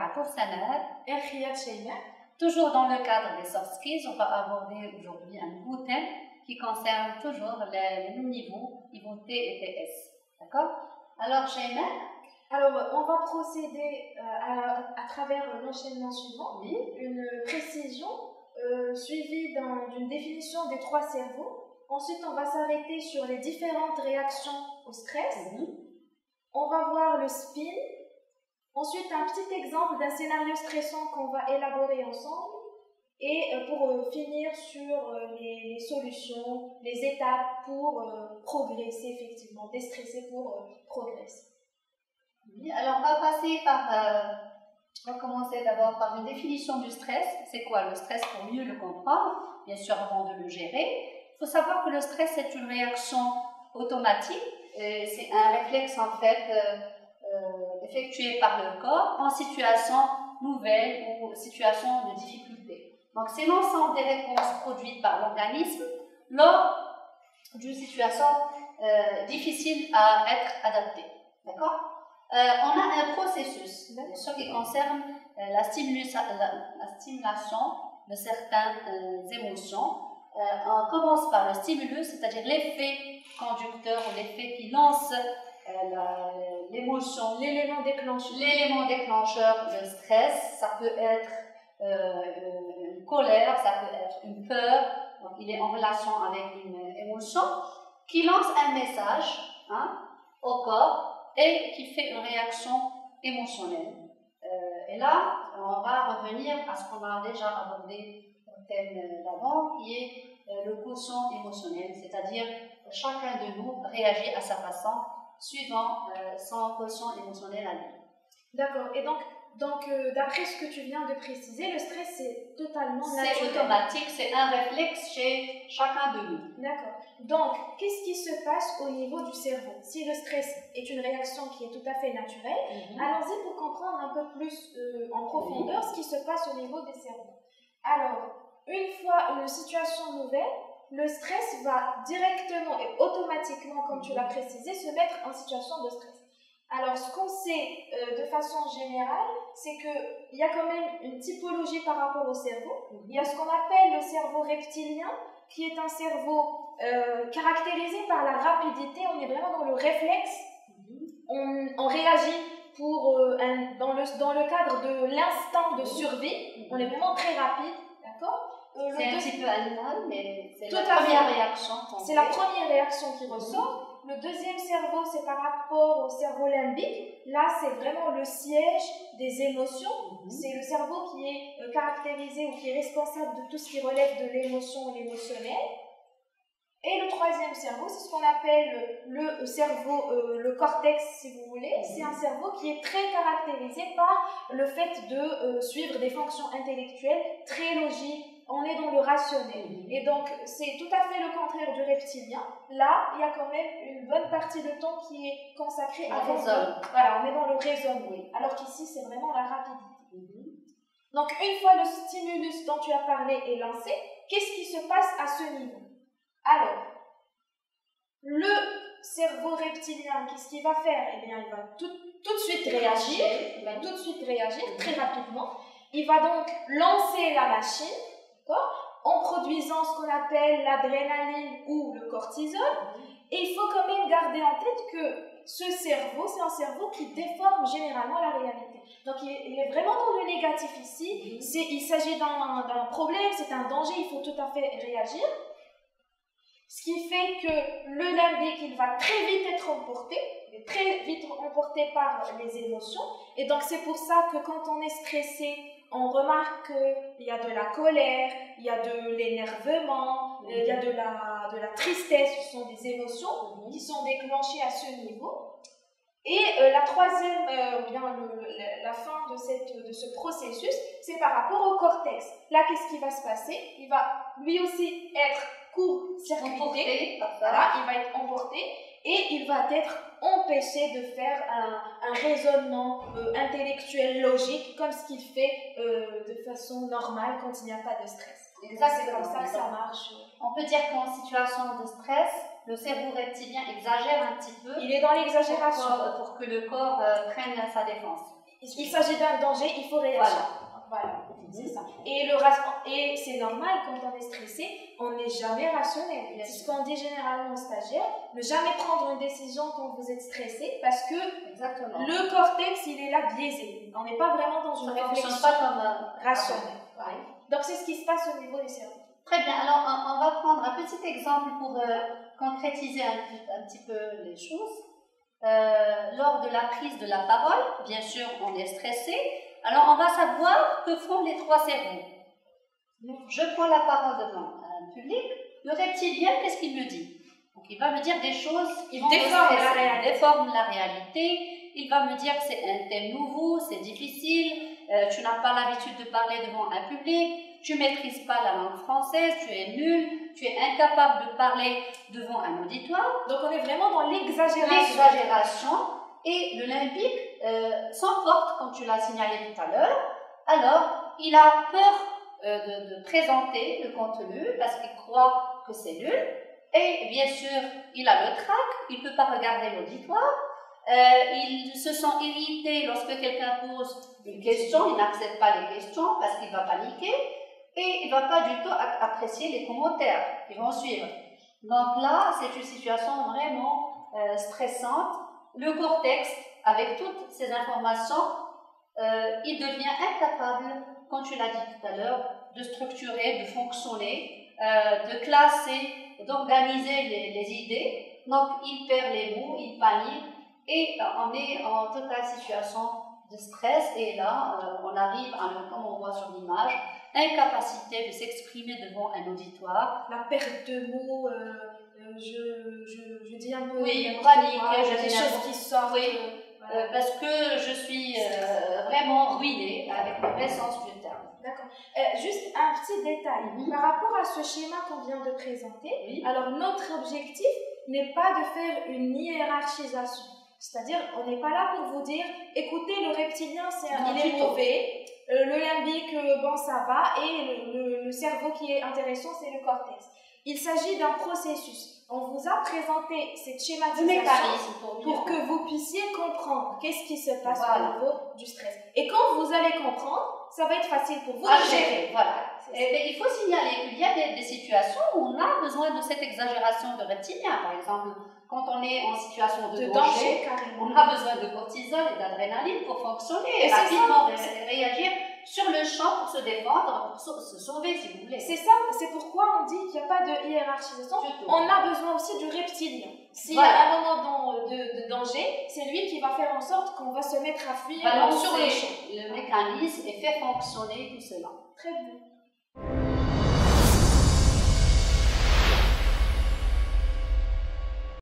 معكم سناء. Erkhiyat Shayma. Toujours dans le cadre des soft skills, on va aborder aujourd'hui un nouveau thème qui concerne toujours les mêmes niveaux, niveau T et TS. D'accord? Alors, Shayma, Alors, on va procéder à travers l'enchaînement suivant, oui. une précision suivie d'une définition des trois cerveaux. Ensuite, on va s'arrêter sur les différentes réactions au stress. On va voir le spin. Ensuite, un petit exemple d'un scénario stressant qu'on va élaborer ensemble. Et pour finir sur les solutions, les étapes pour progresser, effectivement, déstresser pour progresser. Oui, alors on va passer par... on va commencer d'abord par une définition du stress. C'est quoi le stress pour mieux le comprendre, bien sûr avant de le gérer. Il faut savoir que le stress est une réaction automatique. C'est un réflexe en fait effectué par le corps en situation nouvelle ou situation de difficulté. Donc c'est l'ensemble des réponses produites par l'organisme lors d'une situation difficile à être adaptée. D'accord? On a un processus bien sûr, qui concerne la stimulation de certaines émotions. On commence par le stimulus, c'est-à-dire l'effet conducteur ou l'effet qui lance l'émotion, l'élément déclencheur de stress. Ça peut être une colère, ça peut être une peur. Donc, il est en relation avec une émotion qui lance un message au corps et qui fait une réaction émotionnelle. Et là, on va revenir à ce qu'on a déjà abordé au thème d'avant, qui est le quotient émotionnel, c'est-à-dire chacun de nous réagit à sa façon, suivant son quotient émotionnel à lui. D'accord. Et donc d'après ce que tu viens de préciser, le stress c'est totalement naturel. C'est automatique, c'est un réflexe chez chacun de nous. D'accord. Donc, qu'est-ce qui se passe au niveau du cerveau? Si le stress est une réaction qui est tout à fait naturelle, allons-y pour comprendre un peu plus en profondeur ce qui se passe au niveau des cerveaux. Alors, une fois une situation nouvelle, le stress va directement et automatiquement, comme tu l'as précisé, se mettre en situation de stress. Alors, ce qu'on sait de façon générale, c'est qu'il y a quand même une typologie par rapport au cerveau. Il y a ce qu'on appelle le cerveau reptilien, qui est un cerveau caractérisé par la rapidité. On est vraiment dans le réflexe. On réagit dans le cadre de l'instinct de survie. On est vraiment très rapide, d'accord? C'est un petit peu animal, mais c'est la première réaction. C'est la première réaction qui ressort. Le deuxième cerveau, c'est par rapport au cerveau limbique. Là, c'est vraiment le siège des émotions. C'est le cerveau qui est caractérisé ou qui est responsable de tout ce qui relève de l'émotion et l'émotionnel. Et le troisième cerveau, c'est ce qu'on appelle le cerveau, le cortex, si vous voulez. C'est un cerveau qui est très caractérisé par le fait de suivre des fonctions intellectuelles très logiques. On est dans le rationnel. Et donc, c'est tout à fait le contraire du reptilien. Là, il y a quand même une bonne partie de temps qui est consacrée à raisonner. Voilà, on est dans le raisonnement. Alors qu'ici, c'est vraiment la rapidité. Donc, une fois le stimulus dont tu as parlé est lancé, qu'est-ce qui se passe à ce niveau? Alors, le cerveau reptilien, qu'est-ce qu'il va faire? Eh bien, il va tout de suite réagir. Il va tout de suite réagir très rapidement. Il va donc lancer la machine, en produisant ce qu'on appelle l'adrénaline ou le cortisol. Et il faut quand même garder en tête que ce cerveau, c'est un cerveau qui déforme généralement la réalité. Donc il est vraiment dans le négatif ici. Il s'agit d'un problème, c'est un danger, il faut tout à fait réagir. Ce qui fait que le limbique, il va très vite être emporté, par les émotions. Et donc c'est pour ça que quand on est stressé, on remarque qu'il y a de la colère, il y a de l'énervement, il y a de la tristesse. Ce sont des émotions qui sont déclenchées à ce niveau. Et la troisième, la fin de ce processus, c'est par rapport au cortex. Là, qu'est-ce qui va se passer? Il va lui aussi être court-circuité, voilà, il va être emporté et il va être empêché de faire un raisonnement intellectuel logique comme ce qu'il fait de façon normale quand il n'y a pas de stress. C'est comme ça que ça marche. On peut dire qu'en situation de stress, le cerveau reptilien exagère un petit peu. Il est dans l'exagération. Pour que le corps prenne sa défense. Il s'agit d'un danger, il faut réagir. Voilà, c'est ça. Et c'est normal, quand on est stressé, on n'est jamais rationnel. C'est ce qu'on dit généralement aux stagiaires, ne jamais prendre une décision quand vous êtes stressé, parce que le cortex, il est là biaisé. On n'est pas vraiment dans une réflexion pas comme rationnelle. Donc c'est ce qui se passe au niveau des cerveaux. Très bien, alors on va prendre un petit exemple pour concrétiser un petit peu les choses. Lors de la prise de la parole, bien sûr, on est stressé. Alors, on va savoir que font les trois cerveaux. Je prends la parole devant un public. Le reptilien, qu'est-ce qu'il me dit? Donc, il va me dire des choses qui vont déformer la réalité. Il va me dire que c'est un thème nouveau, c'est difficile, tu n'as pas l'habitude de parler devant un public, tu ne maîtrises pas la langue française, tu es nul, tu es incapable de parler devant un auditoire. Donc, on est vraiment dans l'exagération. Et le limbique s'emporte, comme tu l'as signalé tout à l'heure. Alors, il a peur de présenter le contenu parce qu'il croit que c'est nul. Et bien sûr, il a le trac, il ne peut pas regarder l'auditoire. Il se sent irrité lorsque quelqu'un pose une question, il n'accepte pas les questions parce qu'il va paniquer. Et il ne va pas du tout apprécier les commentaires qui vont suivre. Donc là, c'est une situation vraiment stressante. Le cortex, avec toutes ces informations, il devient incapable, comme tu l'as dit tout à l'heure, de structurer, de fonctionner, de classer, d'organiser les idées. Donc, il perd les mots, il panique et on est en totale situation de stress. Et là, on arrive à, comme on voit sur l'image, incapacité de s'exprimer devant un auditoire. La perte de mots, je dis un peu. Oui, panique, je dis des choses qui sortent. Oui, parce que je suis vraiment ruinée avec le vrai sens du terme. D'accord. Juste un petit détail. Par rapport à ce schéma qu'on vient de présenter, alors notre objectif n'est pas de faire une hiérarchisation. C'est-à-dire, on n'est pas là pour vous dire, écoutez, le reptilien, il est mauvais, le limbique, bon, ça va, et le cerveau qui est intéressant, c'est le cortex. Il s'agit d'un processus. On vous a présenté cette schématisation pour que vous puissiez comprendre qu'est-ce qui se passe au niveau du stress. Et quand vous allez comprendre, ça va être facile pour vous de gérer. Voilà. Et il faut signaler qu'il y a des situations où on a besoin de cette exagération de reptilien. Par exemple, quand on est en situation de danger, on a besoin de cortisol et d'adrénaline pour fonctionner et rapidement réagir sur le champ pour se défendre, pour se sauver si vous voulez. C'est ça, c'est pourquoi on dit qu'il n'y a pas de hiérarchisation. On a besoin aussi du reptilien. S'il y a un moment de danger, c'est lui qui va faire en sorte qu'on va se mettre à fuir sur le champ. Le mécanisme est fait fonctionner tout cela. Très bien.